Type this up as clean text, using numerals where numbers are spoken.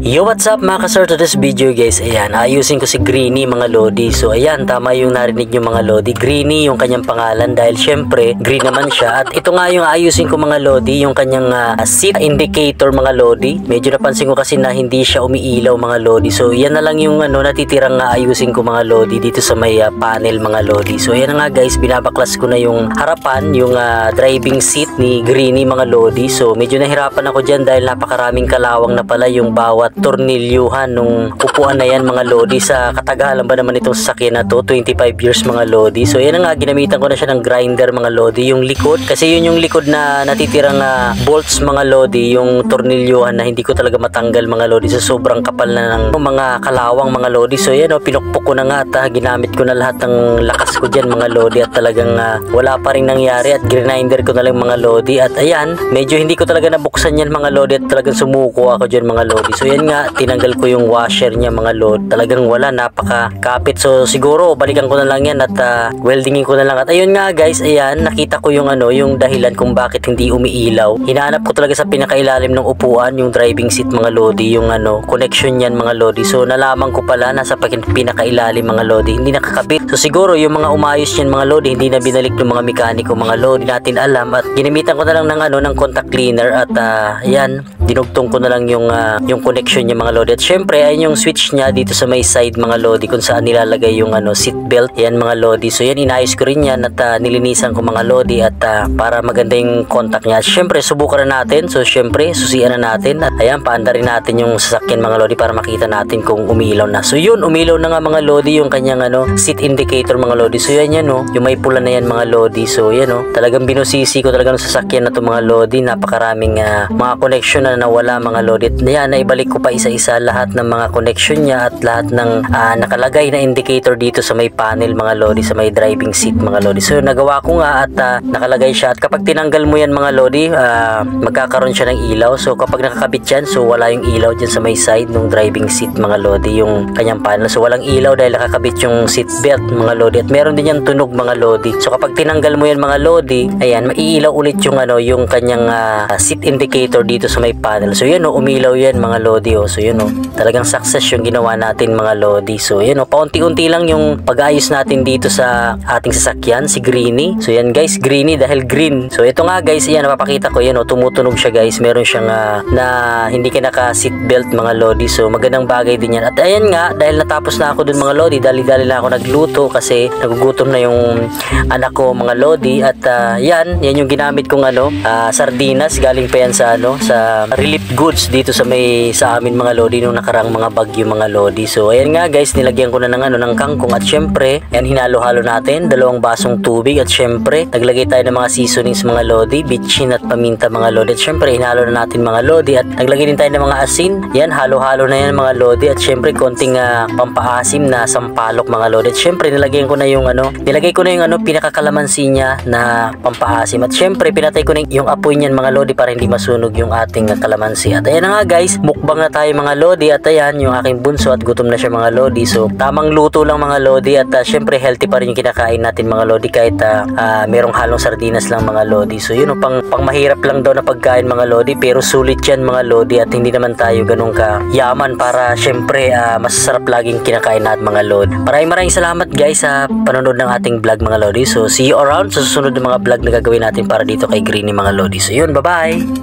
Yo, what's up mga kasir, to this video guys. Ayan, ayusin ko si Greeny mga lodi. So ayan, tama yung narinig nyo mga lodi. Greeny yung kanyang pangalan dahil syempre green naman siya. At ito nga yung ayusin ko mga lodi, yung kanyang seat indicator mga lodi. Medyo napansin ko kasi na hindi siya umiilaw mga lodi. So yan na lang yung natitirang ayusin ko mga lodi dito sa may panel mga lodi. So ayan na nga guys, binabaklas ko na yung harapan, yung driving seat ni Greeny mga lodi. So medyo nahirapan ako dyan dahil napakaraming kalawang na pala yung bawat tornilyuhan nung upuan na yan mga lodi. Sa katagalan ba naman itong sasakyan na to, 25 years mga lodi. So yan nga, ginamitan ko na siya ng grinder mga lodi, yung likod, kasi yun yung likod na natitirang bolts mga lodi, yung tornilyuhan na hindi ko talaga matanggal mga lodi sa sobrang kapal na ng mga kalawang mga lodi. So yan pinukpok ko na nga at ginamit ko na lahat ng lakas ko dyan mga lodi at talagang wala pa rin nangyari at grinder ko na lang mga lodi. At ayan, medyo hindi ko talaga nabuksan yan mga lodi at talagang sumuko ako dyan mga lodi. So yan nga, tinanggal ko yung washer niya mga lodi, talagang wala, napaka-kapit. So siguro balikan ko na lang yan at weldingin ko na lang. At ayun nga guys, ayan, nakita ko yung yung dahilan kung bakit hindi umiilaw. Hinahanap ko talaga sa pinakailalim ng upuan, yung driving seat mga lodi, yung connection yan mga lodi. So nalaman ko pala nasa pinakailalim mga lodi, hindi nakakabit. So siguro yung mga umayos yan mga lodi, hindi na binalik ng mga mekaniko mga lodi, natin alam. At ginamitan ko na lang ng contact cleaner at ayan, dinugtong ko na lang yung connection niya mga lodi. At syempre ayun yung switch niya dito sa may side mga lodi kung saan nilalagay yung seat belt yan mga lodi. So yan, inayos ko rin yan at nilinisan ko mga lodi at para maganda yung contact niya. Syempre subukan na natin. So syempre susian na natin at ayan, paanda rin natin yung sasakyan mga lodi para makita natin kung umilaw na. So yun, umilaw na nga mga lodi yung kanyang seat indicator mga lodi. So yan yung may pula na yan mga lodi. So yan talagang binusisi ko talaga ng sasakyan na to mga lodi. Napakaraming mga connection na nawala mga lodi. At yan, naibalik ko pa isa-isa lahat ng mga connection niya at lahat ng nakalagay na indicator dito sa may panel mga lodi, sa may driving seat mga lodi. So nagawa ko nga at nakalagay siya. At kapag tinanggal mo yan mga lodi, magkakaroon siya ng ilaw. So kapag nakakabit yan, so wala yung ilaw dyan sa may side ng driving seat mga lodi, yung kanyang panel. So walang ilaw dahil nakakabit yung seat belt mga lodi. At meron din yan tunog mga lodi. So kapag tinanggal mo yan mga lodi, ayan, maiilaw ulit yung yung kanyang seat indicator dito sa may panel. So yan umilaw yan mga lodi. So yun talagang success yung ginawa natin mga lodi. So yun paunti-unti lang yung pag-ayos natin dito sa ating sasakyan, si Greeny. So yan guys, Greeny dahil green. So ito nga guys, yan napapakita ko yan tumutunog siya guys. Meron siyang na hindi ka naka seat belt mga lodi. So magandang bagay din yan. At ayan nga, dahil natapos na ako dun mga lodi, dali-dali na ako nagluto kasi nagugutom na yung anak ko mga lodi. At yan yung ginamit kong sardinas, galing pa yan sa sa relief goods dito sa amin mga lodi nung nakarang mga bagyo mga lodi. So ayan nga guys, nilagyan ko na ng kangkong at syempre yan, hinalo-halo natin 2 basong tubig at syempre naglagay tayo ng mga seasonings mga lodi, bitchin at paminta mga lodi. At syempre hinalo na natin mga lodi at naglagay din tayo ng mga asin. Yan, halo-halo na yan mga lodi. At syempre konting pampaasim na sampalok mga lodi. At syempre nilagay ko na yung pinakakalamansi niya na pampaasim. At syempre pinatay ko na yung apoy niyan mga lodi para hindi masunog yung ating kalamansi. At ayan na nga guys, mukbang na tayo mga lodi. At ayan yung aking bunso at gutom na siya mga lodi. So tamang luto lang mga lodi. At syempre healthy pa rin yung kinakain natin mga lodi kahit merong halong sardinas lang mga lodi. So yun pang mahirap lang daw na pagkain mga lodi, pero sulit yan mga lodi. At hindi naman tayo ganun ka yaman para syempre masasarap laging kinakain natin mga lodi. Maraming salamat guys sa panonood ng ating vlog mga lodi. So see you around sa susunod ng mga vlog na gagawin natin para dito kay Greeny mga lodi. So yun, bye bye.